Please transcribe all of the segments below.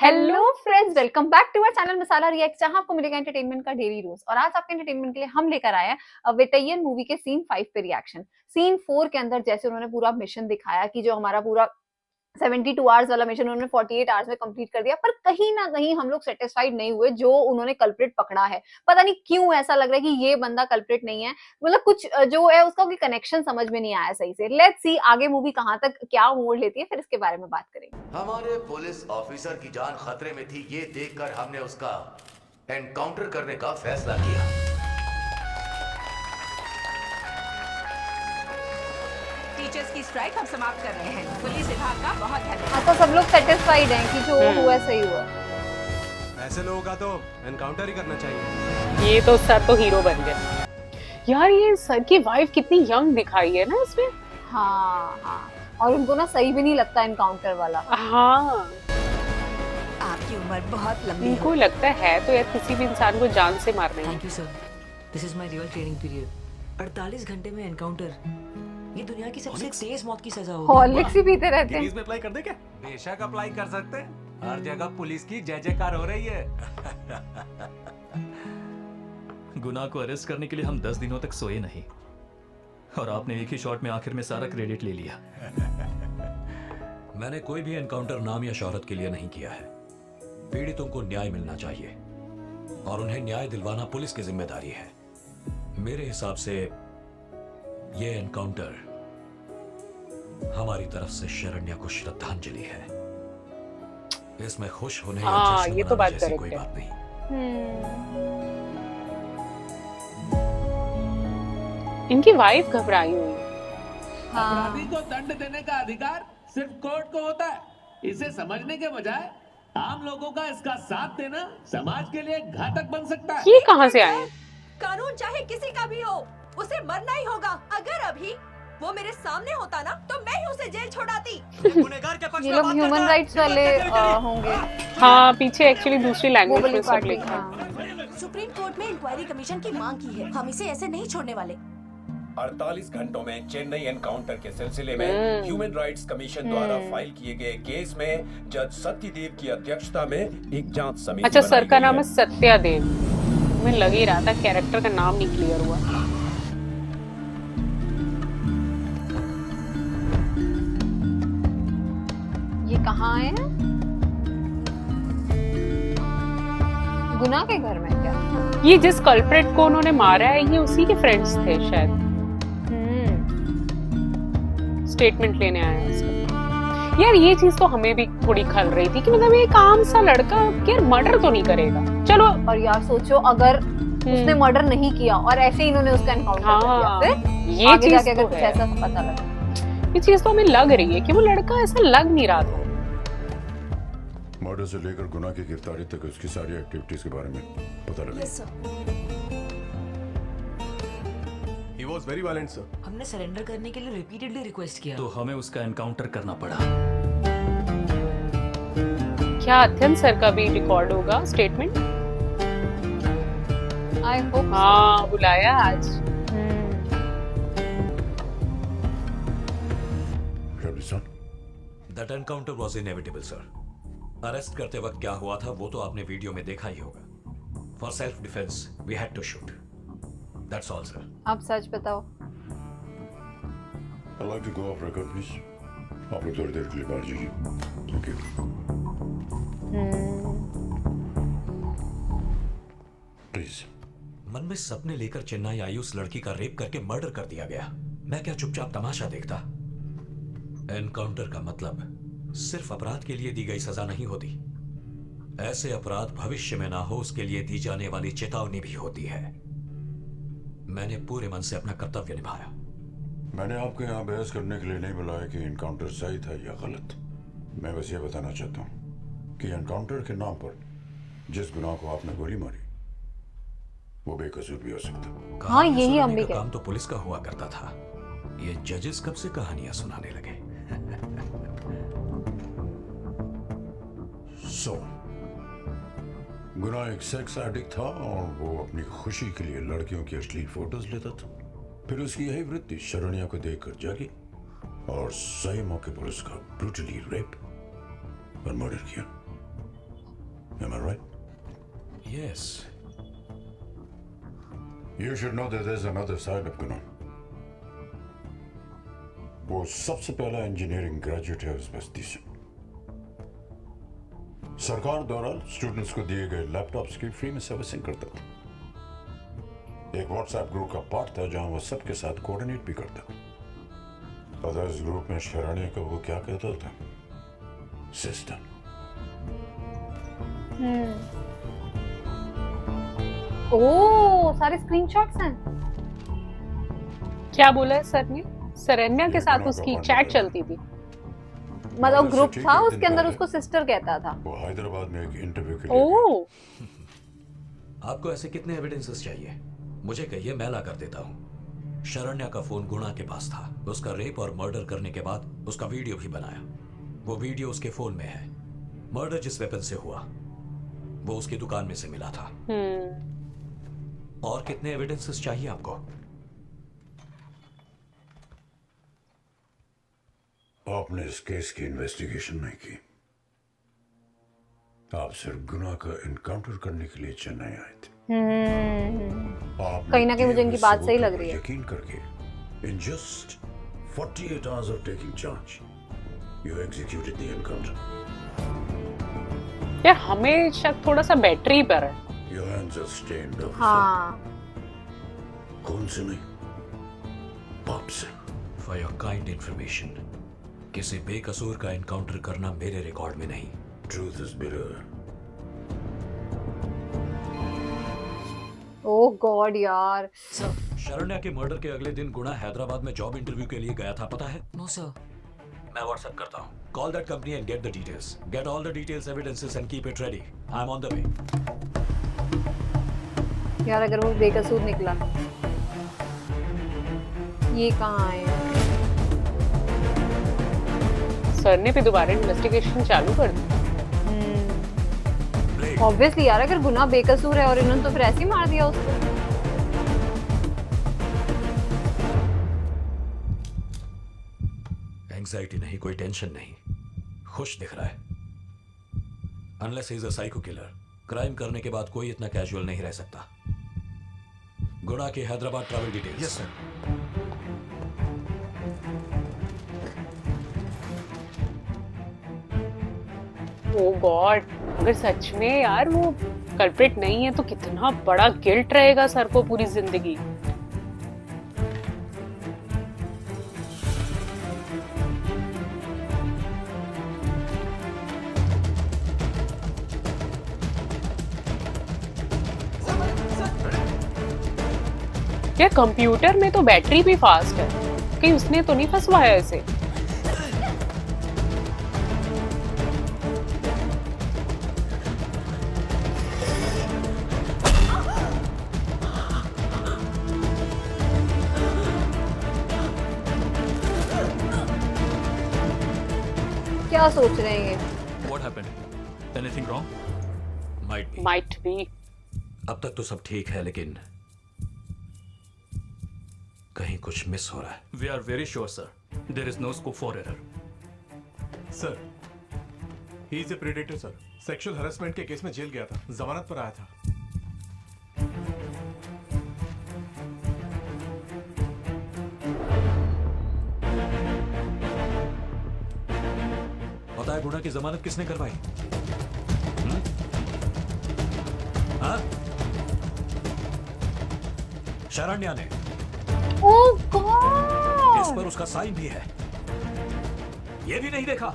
Hello friends, welcome back to our channel Masala React, जहां आपको मिलेगा एंटरटेनमेंट का डेली रोज। और आज आपके एंटरटेनमेंट के लिए हम लेकर आए हैं वेटैयन मूवी के सीन 5 पे रिएक्शन। सीन 4 के अंदर जैसे उन्होंने पूरा मिशन दिखाया कि जो हमारा पूरा 72 आवर्स वाला मिशन उन्होंने 48 आवर्स में कंप्लीट कर दिया, पर कहीं ना कहीं हम लोग सेटिस्फाइड नहीं हुए जो उन्होंने कल्प्रिट पकड़ा है। पता नहीं क्यों ऐसा लग रहा है कि ये बंदा कल्प्रिट नहीं है, मतलब कुछ जो है उसका कोई कनेक्शन समझ में नहीं आया सही से। लेट्स सी आगे मूवी कहां तक क्या मोड़ लेती है, फिर इसके बारे में बात करेंगे। हमारे पुलिस ऑफिसर की जान खतरे में थी, ये देखकर हमने उसका एनकाउंटर करने का फैसला किया। टीचर्स की स्ट्राइक हम समाप्त कर रहे हैं। पुलिस विभाग का बहुत धन्यवाद। हाँ, तो सब लोग सेटिस्फाइड हैं कि जो हुआ सही हुआ। ऐसे लोगों का तो एनकाउंटर ही करना चाहिए। ये तो सर तो हीरो बन गए यार। ये सर की वाइफ कितनी यंग दिखाई है ना इसमें। हाँ हाँ, और उनको ना सही भी नहीं लगता एनकाउंटर वाला। हाँ, आपकी उम्र बहुत लंबी इनको है। लगता है तो यार किसी भी इंसान को जान से मारना है। Thank you sir, this is my real training period. 48 घंटे में एनकाउंटर, ये दुनिया की सबसे तेज मौत की सजा होगी। हॉर्लिक्स ही पीते रहते हैं। गिनीज में अप्लाई कर दे क्या? बेशक अप्लाई कर सकते हैं। हर जगह पुलिस की जय जयकार हो रही है। गुनाह को अरेस्ट करने के लिए हम 10 दिनों तक सोए नहीं, और आपने एक ही शॉट में आखिर में सारा क्रेडिट ले लिया। मैंने कोई भी एनकाउंटर नाम या शोहरत के लिए नहीं किया है। पीड़ितों को न्याय मिलना चाहिए और उन्हें न्याय दिलवाना पुलिस की जिम्मेदारी है। मेरे हिसाब से यह एनकाउंटर हमारी तरफ से शरण्या को श्रद्धांजलि है। इसमें खुश होने या हाँ, जश्न ये तो मनाने बात जैसी करेक्ट कोई है। बात नहीं। इनकी वाइफ घबराई हुई है। अपराधी को दंड देने का अधिकार सिर्फ कोर्ट को होता है। इसे समझने के बजाय आम लोगों का इसका साथ देना समाज के लिए घातक बन सकता है। ये कहाँ से आए हैं? कानून चाहे किसी का भी हो, उसे मरना ही होगा। अगर अभी वो मेरे सामने होता ना, तो मैं ही उसे जेल छोड़ाती। ये लोग ह्यूमन राइट्स वाले होंगे। हाँ, पीछे एक्चुअली दूसरी वो लैंग्वेज वाली में सब पार्टी। लिखा है। हाँ। सुप्रीम कोर्ट में इंक्वायरी कमीशन की मांग की है। हम इसे ऐसे नहीं छोड़ने वाले। 48 घंटों में चेन्नई एनकाउंटर के सिलसिले में ह्यूमन राइट्स कमीशन द्वारा फाइल किए गए केस में जज सत्यदेव की अध्यक्षता में एक जांच समिति अच्छा, सर बनाई का गई नाम है। है सत्यादेव। मैं लग ही रहा था, कैरेक्टर का नाम नहीं क्लियर हुआ। ये कहाँ है? गुना के घर में क्या? ये जिस कल्प्रिट को उन्होंने मारा है, ये उसी के फ्रेंड्स थे शायद। स्टेटमेंट लेने आया है इसका। यार ये चीज तो हमें भी थोड़ी खल रही थी कि मतलब एक आम सा लड़का यार मर्डर तो नहीं करेगा। चलो, और यार सोचो अगर उसने मर्डर नहीं किया और ऐसे ही इन्होंने उसका एनकाउंटर कर दिया, हाँ, फिर ये आगे चीज जाके अगर तो कुछ है। ऐसा पता लगा। ये चीज तो हमें लग रही है कि वो लड़का ऐसा लग नहीं रहा था। मर्डर से लेकर गुनाह की गिरफ्तारी तक उसकी सारी एक्टिविटीज के बारे में पता लगा। He was very violent, sir. हमने सरेंडर करने के लिए रिपीटेडली रिक्वेस्ट किया। तो हमें उसका एनकाउंटर करना पड़ा। क्या अध्ययन सर का भी रिकॉर्ड होगा स्टेटमेंट? I hope. हाँ, बुलाया आज। That encounter was inevitable, sir. Arrest करते वक्त क्या हुआ था वो तो आपने वीडियो में देखा ही होगा। For self defense, we had to shoot. That's all, sir. आप सच बताओ। I'd like to go off record, please. आप लोग थोड़ी देर के लिए बाहर जाइए। Thank you. Please. मन में सपने लेकर चेन्नई आई उस लड़की का रेप करके मर्डर कर दिया गया। मैं क्या चुपचाप तमाशा देखता? एनकाउंटर का मतलब सिर्फ अपराध के लिए दी गई सजा नहीं होती। ऐसे अपराध भविष्य में ना हो उसके लिए दी जाने वाली चेतावनी भी होती है। मैंने पूरे मन से अपना कर्तव्य निभाया। मैंने आपको यहाँ बहस करने के लिए नहीं बुलाया कि एनकाउंटर सही था या गलत। मैं बस ये बताना चाहता हूँ कि एनकाउंटर के नाम पर जिस गुनाह को आपने गोली मारी वो बेकसूर भी हो सकता। हाँ, यही सुनाने हम भी का कह- काम तो पुलिस का हुआ करता था। ये जजेस कब से कहानियां सुनाने लगे? सो गुनाह एक सेक्स एडिक्ट था और वो अपनी खुशी के लिए लड़कियों की अश्लील फोटोज लेता था। फिर उसकी यही वृत्ति शरण्या को देखकर जागी और सही मौके पर उसका ब्रूटली रेप और मर्डर किया। Yes You should know that there's another side of गुना. वो सबसे पहला इंजीनियरिंग ग्रेजुएट है उस बस्ती से. सरकार द्वारा स्टूडेंट्स को दिए गए लैपटॉप्स की फ्री में सर्विसिंग करता था. एक व्हाट्सएप ग्रुप का पार्ट था जहां वो सबके साथ कोऑर्डिनेट भी करता. पता है इस ग्रुप में शरण्या को वो क्या कहता था? सिस्टर. ओह, सारे स्क्रीनशॉट्स हैं. क्या बोला है सर ने? शरण्या के साथ उसकी चैट चलती थी. मतलब ग्रुप था उसके अंदर उसको सिस्टर कहता था. वो हैदराबाद में एक इंटरव्यू के लिए ओह, आपको ऐसे कितने एविडेंसेस चाहिए? मुझे कहिए, मैं ला कर देता हूँ. शरण्या का फोन गुणा के पास था. उसका रेप और मर्डर करने के बाद उसका वीडियो भी बनाया. वो वीडियो उसके फोन में है. मर्डर जिस वेपन से हुआ वो उसकी दुकान में से मिला था. और कितने एविडेंसेस चाहिए आपको? आपने इस केस की इन्वेस्टिगेशन नहीं की. आप सिर्फ गुना का एनकाउंटर करने के लिए चेन्नई आए थे. कहीं ना कहीं मुझे इनकी बात सही लग रही है. यकीन करके in just 48 hours of taking charge you executed the encounter. यार हमें शक थोड़ा सा बैटरी पर है. Your hands are stained, officer. हाँ. खून से नहीं, पाप से. For your kind information, किसी बेकसूर का एनकाउंटर करना मेरे रिकॉर्ड में नहीं. Truth is bitter. Oh God यार. शरण्या के मर्डर के अगले दिन गुणा हैदराबाद में जॉब इंटरव्यू के लिए गया था, पता है? No sir. मैं व्हाट्सएप करता हूँ. Call that company and get the details. Get all the details, evidences and keep it ready. I'm on the way. यार अगर वो बेकसूर निकला, ये कहाँ आए? सर ने भी दोबारा इन्वेस्टिगेशन चालू कर दी. ऑब्वियसली यार, अगर गुना बेकसूर है और इन्होंने तो फिर ऐसे ही मार दिया उसको. एंजाइटी नहीं, कोई टेंशन नहीं. खुश दिख रहा है. Unless he is a psycho killer. Crime करने के बाद कोई इतना कैजुअल नहीं रह सकता. गुणा की Hyderabad travel details. Yes sir. Oh God, अगर सच में यार वो कल्प्रिट नहीं है तो कितना बड़ा गिल्ट रहेगा सर को पूरी जिंदगी. यार कंप्यूटर में तो बैटरी भी फास्ट है. कहीं उसने तो नहीं फंसवाया इसे? क्या सोच रहे हैं ये? What happened? Anything wrong? Might be. अब तक तो सब ठीक है, लेकिन कहीं कुछ मिस हो रहा है. We are very sure, sir. There is no scope for error. Sir, he is a predator, sir. Sexual harassment के केस में जेल गया था, जमानत पर आया था. पता है गुणा की जमानत किसने करवाई? हाँ? शरण्या ने. ओह गॉड. इस पर उसका साइन भी है. ये भी नहीं देखा?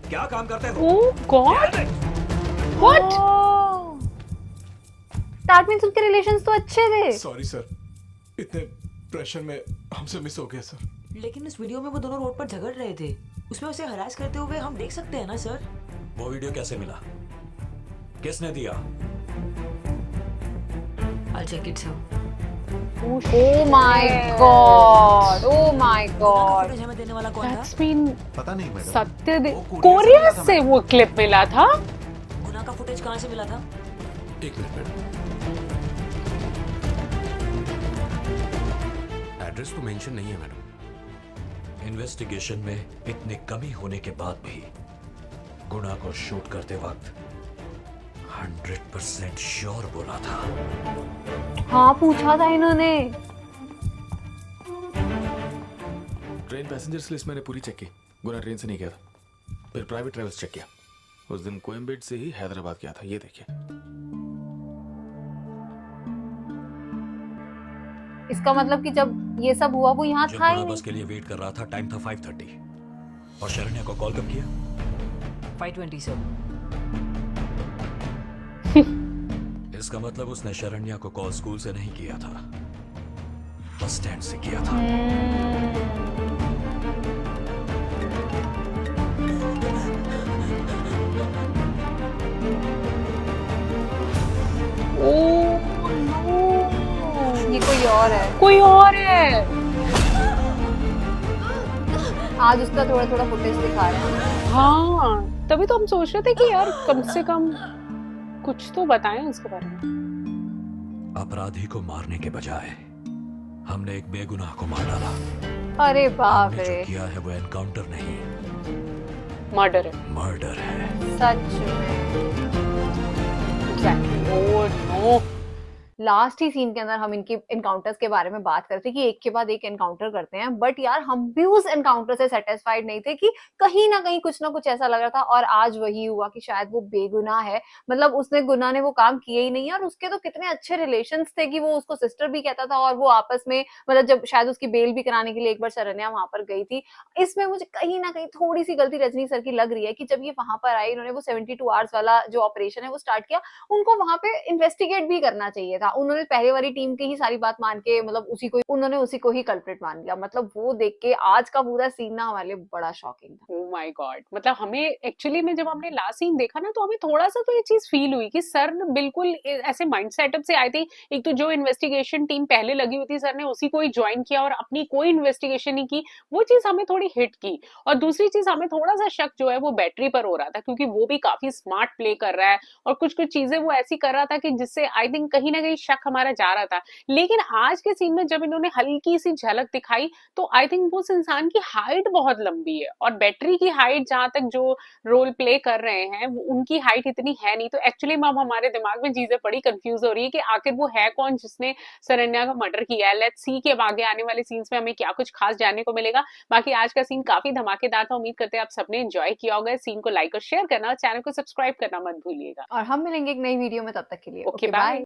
क्या काम करते हो? ओह गॉड. व्हाट? दैट मींस उनके रिलेशंस तो अच्छे थे. सॉरी सर, इतने प्रेशर में हमसे मिस हो गया सर. लेकिन इस वीडियो में वो दोनों रोड पर झगड़ रहे थे. उसमें उसे हरास करते हुए हम देख सकते हैं ना सर? वो वीडियो कैसे मिला? किसने दिया? I'll check it, sir. Oh my god. Oh my god. Footage हमें देने वाला कौन था? That's been पता नहीं मैडम. सत्य कोरिया से वो क्लिप मिला था. गुना का फुटेज कहाँ से मिला था? एक मिनट मैडम. एड्रेस तो मेंशन नहीं है मैडम. इन्वेस्टिगेशन में इतनी कमी होने के बाद भी गुणा को शूट करते वक्त 100% श्योर बोला था। हाँ पूछा था इन्होंने। ट्रेन पैसेंजर्स लिस्ट मैंने पूरी चेक की। गुना ट्रेन से नहीं गया था। फिर प्राइवेट ट्रेवल्स चेक किया। उस दिन कोयम्बेड से ही हैदराबाद गया था। ये देखिए। इसका मतलब कि जब ये सब हुआ वो यहाँ जब था ही गुना नहीं। बस के लिए वेट कर रहा था, टाइम था 5:30। और शरण्या को कॉल कब किया? 5:27। इसका मतलब उसने शरण्या को कॉल स्कूल से नहीं किया था, बस स्टैंड से किया था। ये कोई और है। कोई और है। आज उसका थोड़ा थोड़ा फुटेज दिखा रहे हैं। हाँ तभी तो हम सोच रहे थे कि यार कम से कम कुछ तो बताएं इसके बारे में। अपराधी को मारने के बजाय हमने एक बेगुनाह को मार डाला। अरे बाप हमने रे, जो किया है वो एनकाउंटर नहीं, मर्डर है। मर्डर है। सच में। Oh no. लास्ट ही सीन के अंदर हम इनकी एनकाउंटर्स के बारे में बात करते कि एक के बाद एक एनकाउंटर करते हैं, बट यार हम भी उस एनकाउंटर से सेटिस्फाइड नहीं थे कि कहीं ना कहीं कुछ ना कुछ ऐसा लग रहा था। और आज वही हुआ कि शायद वो बेगुनाह है, मतलब उसने गुनाह ने वो काम किए ही नहीं है। और उसके तो कितने अच्छे रिलेशंस थे कि वो उसको सिस्टर भी कहता था और वो आपस में, मतलब जब शायद उसकी बेल भी कराने के लिए एक बार शरण्या वहां पर गई थी। इसमें मुझे कहीं ना कहीं थोड़ी सी गलती रजनी सर की लग रही है कि जब ये वहां पर आई, इन्होंने वो 72 आवर्स वाला जो ऑपरेशन है वो स्टार्ट किया, उनको वहां पे इन्वेस्टिगेट भी करना चाहिए था। उन्होंने पहले वाली टीम की ही सारी बात मान के, मतलब उसी को ही कल्प्रिट मान लिया। मतलब वो देख के आज का पूरा सीन ना हमारे लिए बड़ा शॉकिंग था। ओह माय गॉड, मतलब हमें एक्चुअली में जब हमने लास्ट सीन देखा ना तो हमें थोड़ा सा तो ये चीज फील हुई कि सर ने बिल्कुल ऐसे माइंड सेटअप से आए थे। एक तो जो इन्वेस्टिगेशन टीम पहले लगी हुई थी, सर ने उसी को ही ज्वाइन किया और अपनी कोई इन्वेस्टिगेशन नहीं की। वो चीज हमें थोड़ी हिट की। और दूसरी चीज, हमें थोड़ा सा शक जो है वो बैटरी पर हो रहा था, क्योंकि वो भी काफी स्मार्ट प्ले कर रहा है और कुछ कुछ चीजें वो ऐसी कर रहा था कि जिससे आई थिंक कहीं ना कहीं शक हमारा जा रहा था। लेकिन आज के सीन में जब इन्होंने हल्की सी झलक दिखाई तो आई थिंक उस इंसान की हाइट बहुत लंबी है और बैटरी की हाइट जहां तक जो रोल प्ले कर रहे हैं उनकी हाइट इतनी है नहीं। तो एक्चुअली में अब हमारे दिमाग में चीजें बड़ी कंफ्यूज हो रही है कि आखिर वो है कौन जिसने शरण्या का मर्डर किया है। लेट्स सी कि अब आगे आने वाले सीन्स में हमें क्या कुछ खास जानने को मिलेगा। बाकी आज का सीन काफी धमाकेदार था। उम्मीद करते हैं आप सबने एंजॉय किया होगा। सीन को लाइक और शेयर करना और चैनल को सब्सक्राइब करना मत भूलिएगा। और हम मिलेंगे एक नई वीडियो में, तब तक के लिए ओके बाय।